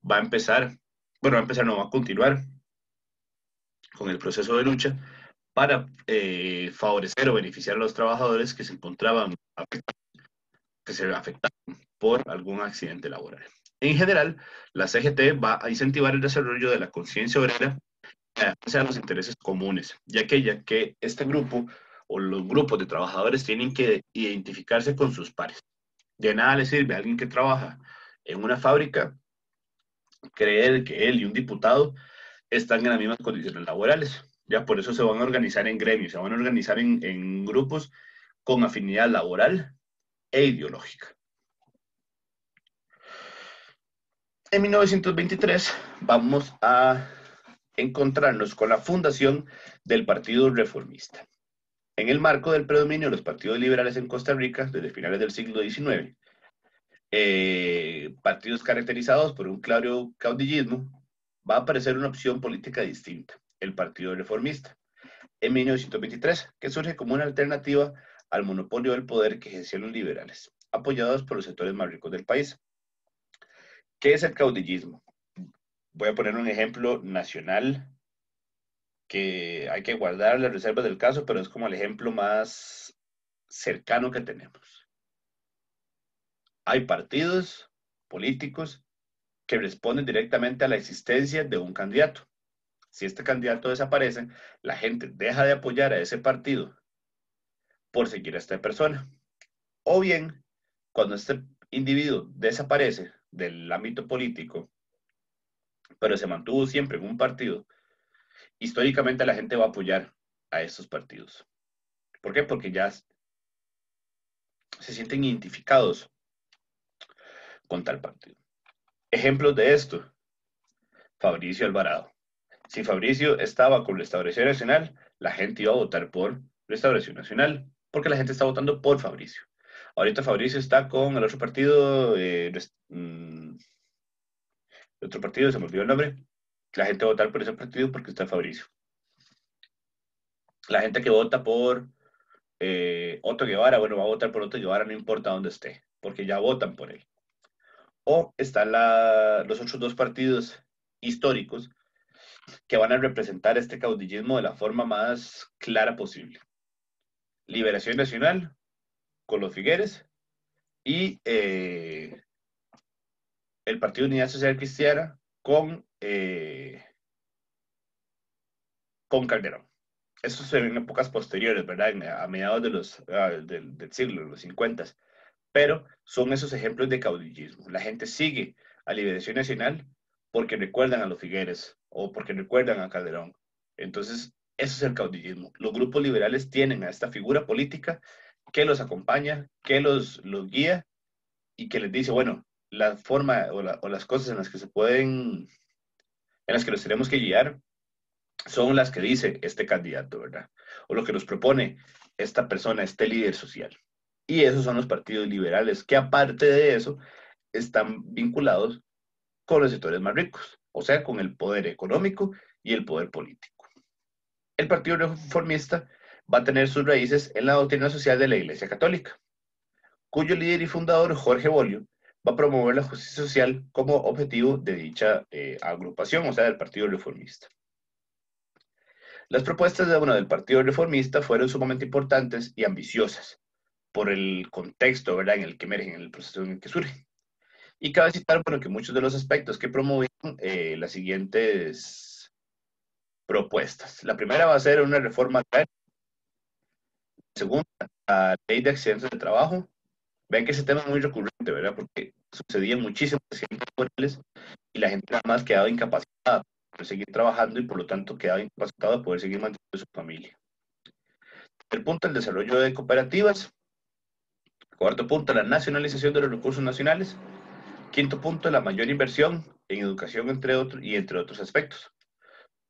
va a empezar, bueno, no, va a continuar con el proceso de lucha para favorecer o beneficiar a los trabajadores que se encontraban, que se afectaban por algún accidente laboral. En general, la CGT va a incentivar el desarrollo de la conciencia obrera hacia los intereses comunes, ya que este grupo o los grupos de trabajadores tienen que identificarse con sus pares. De nada le sirve a alguien que trabaja en una fábrica creer que él y un diputado están en las mismas condiciones laborales. Ya por eso se van a organizar en gremios, se van a organizar en grupos con afinidad laboral e ideológica. En 1923 vamos a encontrarnos con la fundación del Partido Reformista. En el marco del predominio de los partidos liberales en Costa Rica desde finales del siglo XIX, partidos caracterizados por un claro caudillismo, va a aparecer una opción política distinta, el Partido Reformista, en 1923, que surge como una alternativa al monopolio del poder que ejercían los liberales, apoyados por los sectores más ricos del país. ¿Qué es el caudillismo? Voy a poner un ejemplo nacional que hay que guardar las reservas del caso, pero es como el ejemplo más cercano que tenemos. Hay partidos políticos que responden directamente a la existencia de un candidato. Si este candidato desaparece, la gente deja de apoyar a ese partido por seguir a esta persona. O bien, cuando este individuo desaparece del ámbito político, pero se mantuvo siempre en un partido, históricamente la gente va a apoyar a estos partidos. ¿Por qué? Porque ya se sienten identificados con tal partido. Ejemplos de esto: Fabricio Alvarado. Si Fabricio estaba con Restauración Nacional, la gente iba a votar por Restauración Nacional, porque la gente está votando por Fabricio. Ahorita Fabricio está con el otro partido, otro partido, se me olvidó el nombre. La gente va a votar por ese partido porque está Fabricio. La gente que vota por Otto Guevara, bueno, va a votar por Otto Guevara no importa dónde esté, porque ya votan por él. O están los otros dos partidos históricos que van a representar este caudillismo de la forma más clara posible. Liberación Nacional, con los Figueres, y el Partido Unidad Social Cristiana con Calderón. Eso se ve en épocas posteriores, ¿verdad? A mediados del siglo, los 50. Pero son esos ejemplos de caudillismo. La gente sigue a Liberación Nacional porque recuerdan a los Figueres o porque recuerdan a Calderón. Entonces, eso es el caudillismo. Los grupos liberales tienen a esta figura política que los acompaña, que los guía y que les dice, bueno, la forma o las cosas en las que en las que nos tenemos que guiar son las que dice este candidato, ¿verdad? O lo que nos propone esta persona, este líder social. Y esos son los partidos liberales, que aparte de eso, están vinculados con los sectores más ricos, o sea, con el poder económico y el poder político. El Partido Reformista va a tener sus raíces en la doctrina social de la Iglesia Católica, cuyo líder y fundador, Jorge Bolio, va a promover la justicia social como objetivo de dicha agrupación, o sea, del Partido Reformista. Las propuestas del Partido Reformista fueron sumamente importantes y ambiciosas por el contexto, ¿verdad?, en el que emergen, en el proceso en el que surgen. Y cabe citar, bueno, que muchos de los aspectos que promovían las siguientes propuestas. La primera va a ser una reforma agraria. La segunda, la ley de accidentes de trabajo. Ven que ese tema es muy recurrente, ¿verdad? Porque sucedían muchísimos accidentes laborales y la gente nada más quedaba incapacitada de seguir trabajando y por lo tanto quedaba incapacitado de poder seguir manteniendo su familia. El punto, el desarrollo de cooperativas. Cuarto punto, la nacionalización de los recursos nacionales. Quinto punto, la mayor inversión en educación, entre otros aspectos.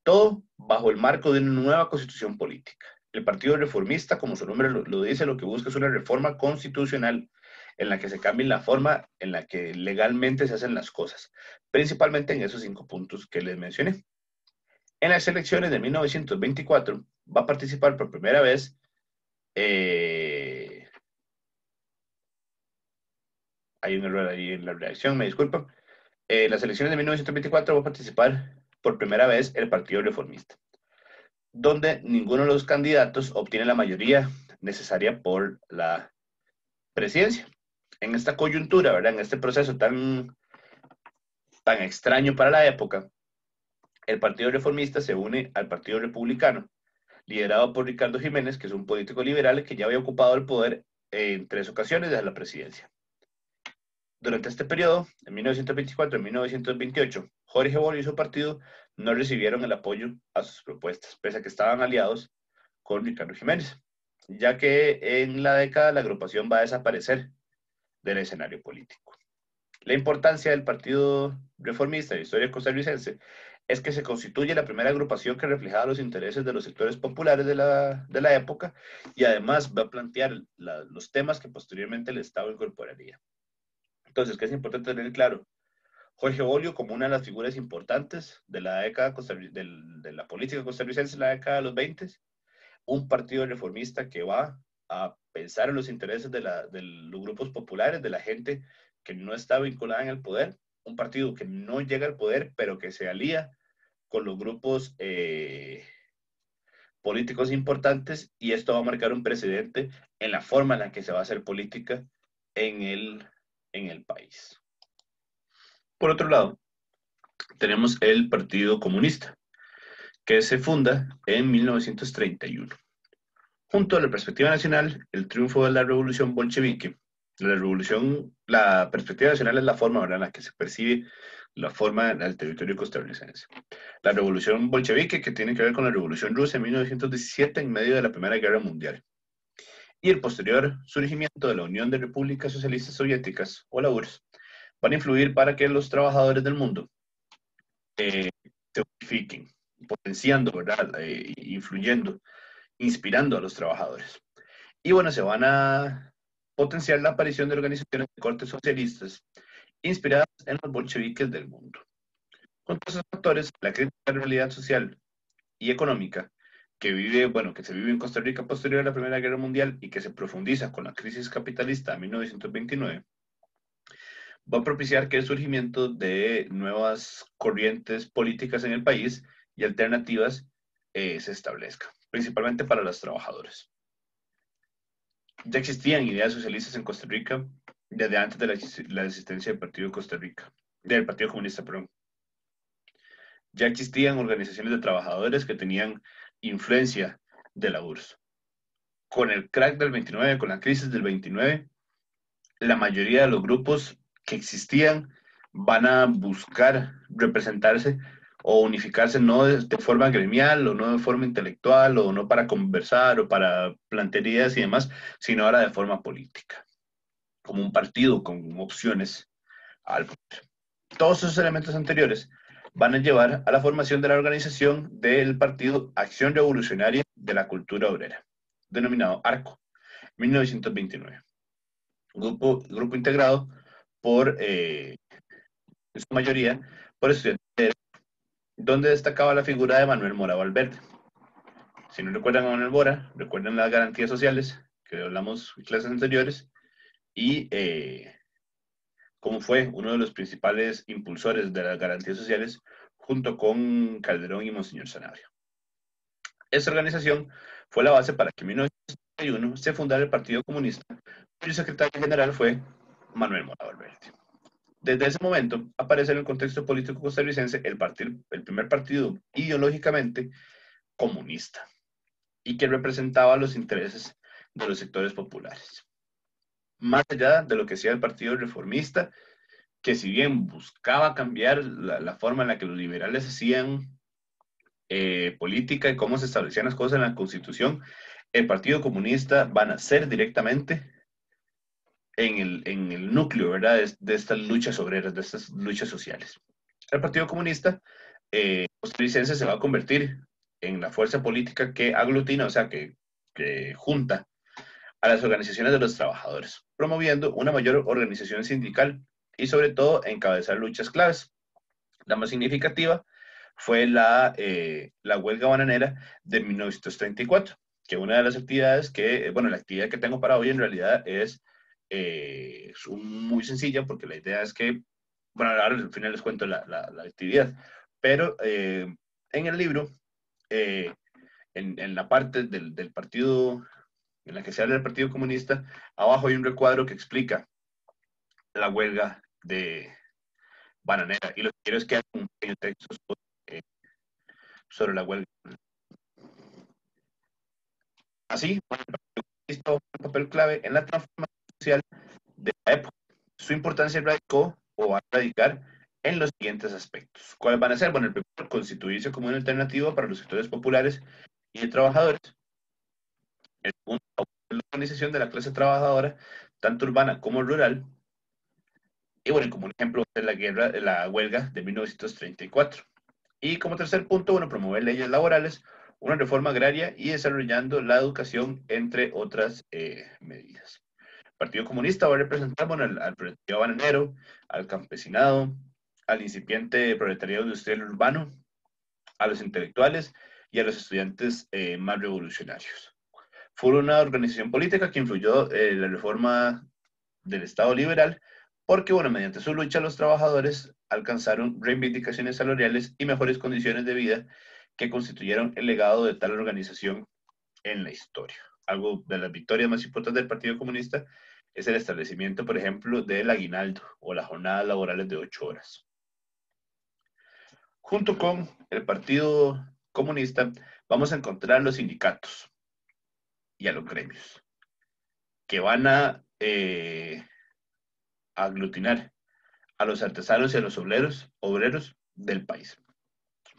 Todo bajo el marco de una nueva constitución política. El Partido Reformista, como su nombre lo dice, lo que busca es una reforma constitucional en la que se cambie la forma en la que legalmente se hacen las cosas, principalmente en esos 5 puntos que les mencioné. En las elecciones de 1924 va a participar por primera vez hay un error ahí en la redacción, me disculpan. Las elecciones de 1924 va a participar por primera vez el Partido Reformista, donde ninguno de los candidatos obtiene la mayoría necesaria por la presidencia. En esta coyuntura, ¿verdad?, en este proceso tan extraño para la época, el Partido Reformista se une al Partido Republicano, liderado por Ricardo Jiménez, que es un político liberal que ya había ocupado el poder en 3 ocasiones desde la presidencia. Durante este periodo, en 1924 y 1928, Jorge Bolio y su partido no recibieron el apoyo a sus propuestas, pese a que estaban aliados con Ricardo Jiménez, ya que en la década la agrupación va a desaparecer del escenario político. La importancia del Partido Reformista de la historia costarricense es que se constituye la primera agrupación que reflejaba los intereses de los sectores populares de la época y además va a plantear los temas que posteriormente el Estado incorporaría. Entonces, ¿qué es importante tener claro? Jorge Bolio como una de las figuras importantes de la década de la política costarricense en la década de los 20, un partido reformista que va a pensar en los intereses de los grupos populares, de la gente que no está vinculada en el poder, un partido que no llega al poder, pero que se alía con los grupos políticos importantes, y esto va a marcar un precedente en la forma en la que se va a hacer política en el país. Por otro lado, tenemos el Partido Comunista, que se funda en 1931. Junto a la perspectiva nacional, el triunfo de la revolución bolchevique. La perspectiva nacional es la forma, ¿verdad?, en la que se percibe la forma del territorio costarricense. La revolución bolchevique, que tiene que ver con la revolución rusa en 1917 en medio de la Primera Guerra Mundial. Y el posterior surgimiento de la Unión de Repúblicas Socialistas Soviéticas, o la URSS, van a influir para que los trabajadores del mundo se unifiquen, potenciando, ¿verdad?, influyendo, inspirando a los trabajadores. Y bueno, se van a potenciar la aparición de organizaciones de corte socialistas inspiradas en los bolcheviques del mundo. Con todos esos factores, la crítica de la realidad social y económica que se vive en Costa Rica posterior a la Primera Guerra Mundial y que se profundiza con la crisis capitalista de 1929, va a propiciar que el surgimiento de nuevas corrientes políticas en el país y alternativas se establezca, principalmente para los trabajadores. Ya existían ideas socialistas en Costa Rica desde antes de la existencia del Partido del Partido Comunista, perdón. Ya existían organizaciones de trabajadores que tenían influencia de la URSS. Con el crack del 29, con la crisis del 29, la mayoría de los grupos que existían van a buscar representarse o unificarse no de forma gremial o no de forma intelectual o no para conversar o para plantear ideas y demás, sino ahora de forma política, como un partido con opciones al poder. Todos esos elementos anteriores van a llevar a la formación de la organización del Partido Acción Revolucionaria de la Cultura Obrera, denominado ARCO, 1929. Grupo integrado por, en su mayoría, por estudiantes, donde destacaba la figura de Manuel Mora Valverde. Si no recuerdan a Manuel Mora, recuerden las garantías sociales, que hablamos en clases anteriores, y como fue uno de los principales impulsores de las garantías sociales junto con Calderón y Monseñor Sanabria. Esta organización fue la base para que en 1971 se fundara el Partido Comunista, cuyo secretario general fue Manuel Mora Valverde. Desde ese momento aparece en el contexto político costarricense el primer partido ideológicamente comunista y que representaba los intereses de los sectores populares. Más allá de lo que hacía el Partido Reformista, que si bien buscaba cambiar la forma en la que los liberales hacían política y cómo se establecían las cosas en la Constitución, el Partido Comunista va a nacer directamente en el núcleo, ¿verdad? De estas luchas obreras, de estas luchas sociales. El Partido Comunista costarricense se va a convertir en la fuerza política que aglutina, o sea, que junta a las organizaciones de los trabajadores, promoviendo una mayor organización sindical y sobre todo encabezar luchas claves. La más significativa fue la huelga bananera de 1934, que una de las actividades que, bueno, la actividad que tengo para hoy en realidad es muy sencilla, porque la idea es que, bueno, ahora al final les cuento la actividad, pero en el libro, eh, en la parte del partido, en la que se habla del Partido Comunista, abajo hay un recuadro que explica la huelga de bananera, y lo que quiero es que hagan un pequeño texto sobre la huelga. Así, bueno, el Partido Comunista jugó un papel clave en la transformación social de la época. Su importancia radicó o va a radicar en los siguientes aspectos. ¿Cuáles van a ser? Bueno, el primero, constituirse como una alternativa para los sectores populares y de trabajadores. El segundo, la organización de la clase trabajadora, tanto urbana como rural. Y bueno, como un ejemplo, es la huelga de 1934. Y como tercer punto, bueno, promover leyes laborales, una reforma agraria y desarrollando la educación, entre otras medidas. El Partido Comunista va a representar, bueno, al proletariado bananero, al campesinado, al incipiente proletariado industrial urbano, a los intelectuales y a los estudiantes más revolucionarios. Fue una organización política que influyó en la reforma del Estado liberal, porque, bueno, mediante su lucha los trabajadores alcanzaron reivindicaciones salariales y mejores condiciones de vida que constituyeron el legado de tal organización en la historia. Algo de las victorias más importantes del Partido Comunista es el establecimiento, por ejemplo, del aguinaldo o las jornadas laborales de 8 horas. Junto con el Partido Comunista vamos a encontrar los sindicatos y a los gremios, que van a aglutinar a los artesanos y a los obreros del país.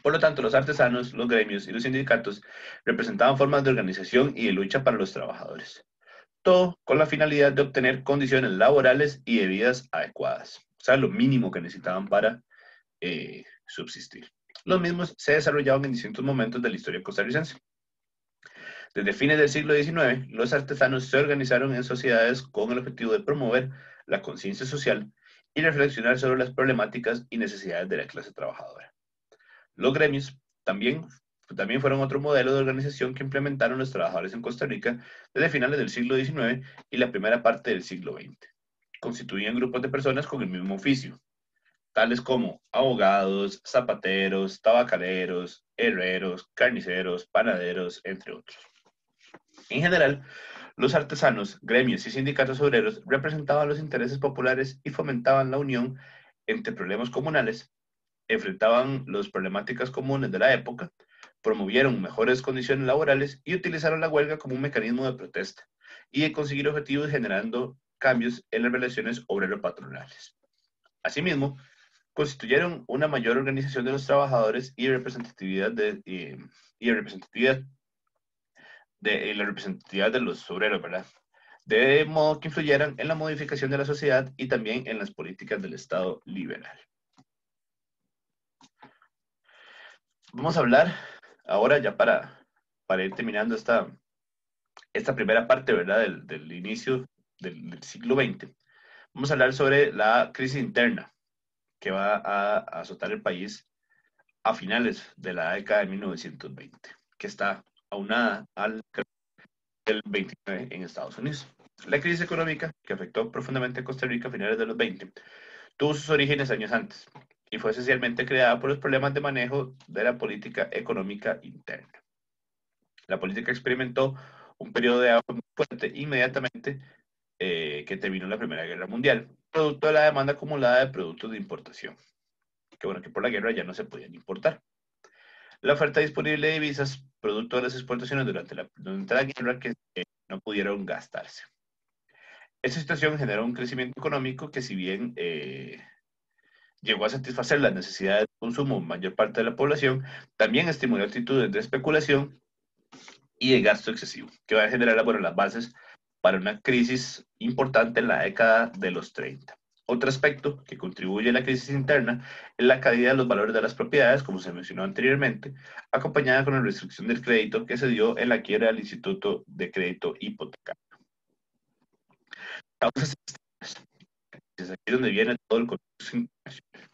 Por lo tanto, los artesanos, los gremios y los sindicatos representaban formas de organización y de lucha para los trabajadores. Todo con la finalidad de obtener condiciones laborales y de vidas adecuadas. O sea, lo mínimo que necesitaban para subsistir. Los mismos se desarrollaban en distintos momentos de la historia costarricense. Desde fines del siglo XIX, los artesanos se organizaron en sociedades con el objetivo de promover la conciencia social y reflexionar sobre las problemáticas y necesidades de la clase trabajadora. Los gremios también fueron otro modelo de organización que implementaron los trabajadores en Costa Rica desde finales del siglo XIX y la primera parte del siglo XX. Constituían grupos de personas con el mismo oficio, tales como abogados, zapateros, tabacaleros, herreros, carniceros, panaderos, entre otros. En general, los artesanos, gremios y sindicatos obreros representaban los intereses populares y fomentaban la unión entre problemas comunales, enfrentaban las problemáticas comunes de la época, promovieron mejores condiciones laborales y utilizaron la huelga como un mecanismo de protesta y de conseguir objetivos generando cambios en las relaciones obrero-patronales. Asimismo, constituyeron una mayor organización de los trabajadores y representatividad la representatividad de los obreros, ¿verdad? De modo que influyeran en la modificación de la sociedad y también en las políticas del Estado liberal. Vamos a hablar ahora, ya para ir terminando esta primera parte, ¿verdad? Del inicio del siglo XX. Vamos a hablar sobre la crisis interna que va a azotar el país a finales de la década de 1920, que está aunada al del 29 en Estados Unidos. La crisis económica que afectó profundamente a Costa Rica a finales de los 20 tuvo sus orígenes años antes y fue esencialmente creada por los problemas de manejo de la política económica interna. La política experimentó un periodo de auge muy fuerte inmediatamente que terminó la Primera Guerra Mundial, producto de la demanda acumulada de productos de importación, que bueno, que por la guerra ya no se podían importar. La oferta disponible de divisas, producto de las exportaciones durante la guerra, que no pudieron gastarse. Esta situación generó un crecimiento económico que si bien llegó a satisfacer las necesidades de consumo de mayor parte de la población, también estimuló actitudes de especulación y de gasto excesivo, que va a generar bueno, las bases para una crisis importante en la década de los 30. Otro aspecto que contribuye a la crisis interna es la caída de los valores de las propiedades, como se mencionó anteriormente, acompañada con la restricción del crédito que se dio en la quiebra del Instituto de Crédito Hipotecario. Causas externas. Es aquí donde viene todo el contexto internacional.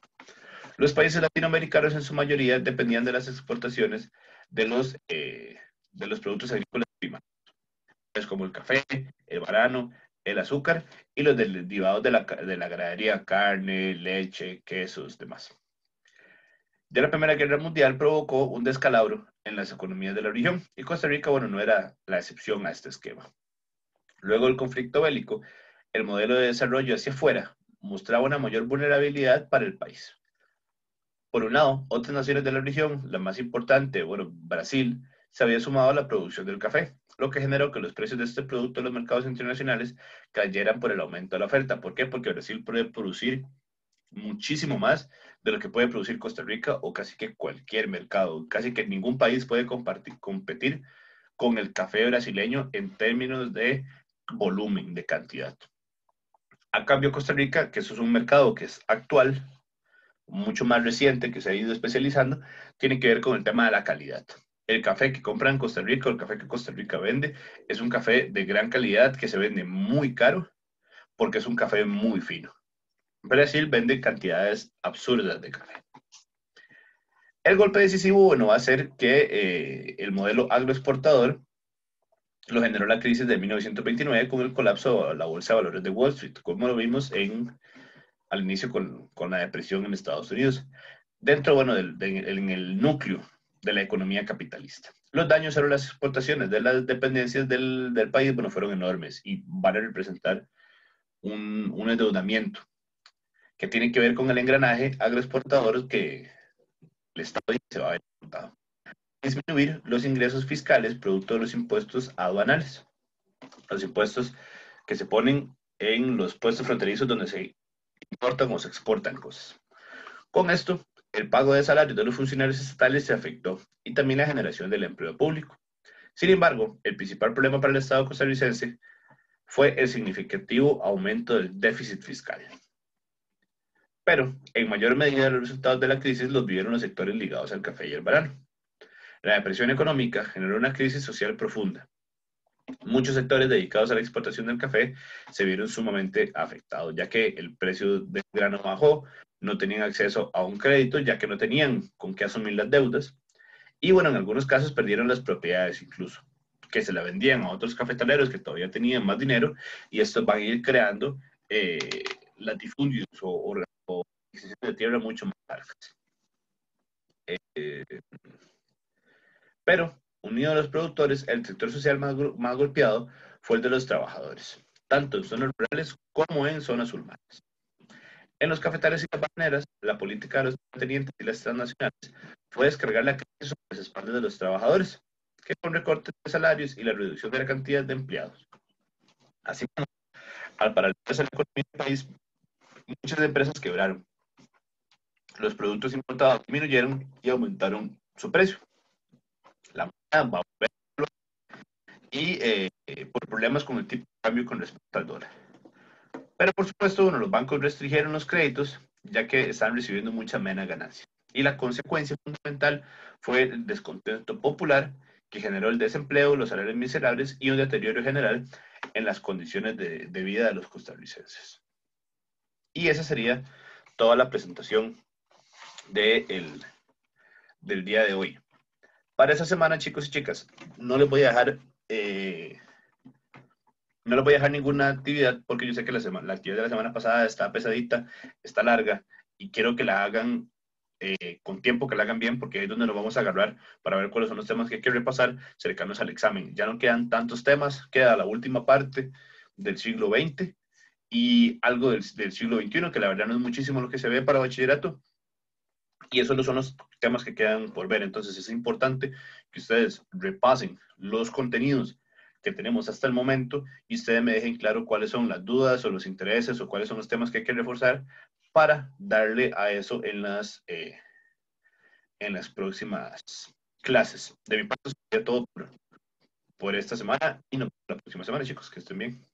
Los países latinoamericanos en su mayoría dependían de las exportaciones de los productos agrícolas primarios, como el café, el banano, el azúcar y los derivados de la ganadería, carne, leche, quesos, demás. Ya la Primera Guerra Mundial provocó un descalabro en las economías de la región y Costa Rica, bueno, no era la excepción a este esquema. Luego del conflicto bélico, el modelo de desarrollo hacia afuera mostraba una mayor vulnerabilidad para el país. Por un lado, otras naciones de la región, la más importante, bueno, Brasil, se había sumado a la producción del café, lo que generó que los precios de este producto en los mercados internacionales cayeran por el aumento de la oferta. ¿Por qué? Porque Brasil puede producir muchísimo más de lo que puede producir Costa Rica o casi que cualquier mercado. Casi que ningún país puede competir con el café brasileño en términos de volumen, de cantidad. A cambio, Costa Rica, que eso es un mercado que es actual, mucho más reciente, que se ha ido especializando, tiene que ver con el tema de la calidad. El café que compran en Costa Rica o el café que Costa Rica vende es un café de gran calidad que se vende muy caro porque es un café muy fino. Brasil vende cantidades absurdas de café. El golpe decisivo, bueno, va a ser que el modelo agroexportador lo generó la crisis de 1929 con el colapso de la bolsa de valores de Wall Street, como lo vimos al inicio con la depresión en Estados Unidos, dentro, bueno, en el núcleo de la economía capitalista. Los daños a las exportaciones de las dependencias del país, bueno, fueron enormes y van a representar un endeudamiento que tiene que ver con el engranaje agroexportador que el Estado se va a ver afectado. Disminuir los ingresos fiscales producto de los impuestos aduanales, los impuestos que se ponen en los puestos fronterizos donde se importan o se exportan cosas. Con esto, el pago de salarios de los funcionarios estatales se afectó y también la generación del empleo público. Sin embargo, el principal problema para el Estado costarricense fue el significativo aumento del déficit fiscal. Pero, en mayor medida, los resultados de la crisis los vivieron los sectores ligados al café y el banano. La depresión económica generó una crisis social profunda. Muchos sectores dedicados a la exportación del café se vieron sumamente afectados, ya que el precio del grano bajó, no tenían acceso a un crédito, ya que no tenían con qué asumir las deudas, y bueno, en algunos casos perdieron las propiedades incluso, que se la vendían a otros cafetaleros que todavía tenían más dinero, y estos van a ir creando latifundios o adquisiciones de tierra mucho más largas. Eh, Pero, unido a los productores, el sector social más golpeado fue el de los trabajadores, tanto en zonas rurales como en zonas urbanas. En los cafetales y las bananeras, la política de los terratenientes y las transnacionales fue descargar la crisis sobre las espaldas de los trabajadores, que con recortes de salarios y la reducción de la cantidad de empleados. Así, al paralizarse la economía del país, muchas empresas quebraron. Los productos importados disminuyeron y aumentaron su precio. La moneda va a volver y por problemas con el tipo de cambio con respecto al dólar. Pero por supuesto, bueno, los bancos restringieron los créditos ya que están recibiendo mucha menos ganancia. Y la consecuencia fundamental fue el descontento popular que generó el desempleo, los salarios miserables y un deterioro general en las condiciones de vida de los costarricenses. Y esa sería toda la presentación del día de hoy. Para esta semana, chicos y chicas, no les voy a dejar No les voy a dejar ninguna actividad porque yo sé que la actividad de la semana pasada está pesadita, está larga y quiero que la hagan con tiempo, que la hagan bien, porque ahí es donde nos vamos a agarrar para ver cuáles son los temas que hay que repasar cercanos al examen. Ya no quedan tantos temas, queda la última parte del siglo XX y algo del siglo XXI, que la verdad no es muchísimo lo que se ve para bachillerato, y esos son los temas que quedan por ver. Entonces es importante que ustedes repasen los contenidos que tenemos hasta el momento y ustedes me dejen claro cuáles son las dudas o los intereses o cuáles son los temas que hay que reforzar para darle a eso en las próximas clases. De mi parte, sería todo por esta semana y nos vemos la próxima semana, chicos. Que estén bien.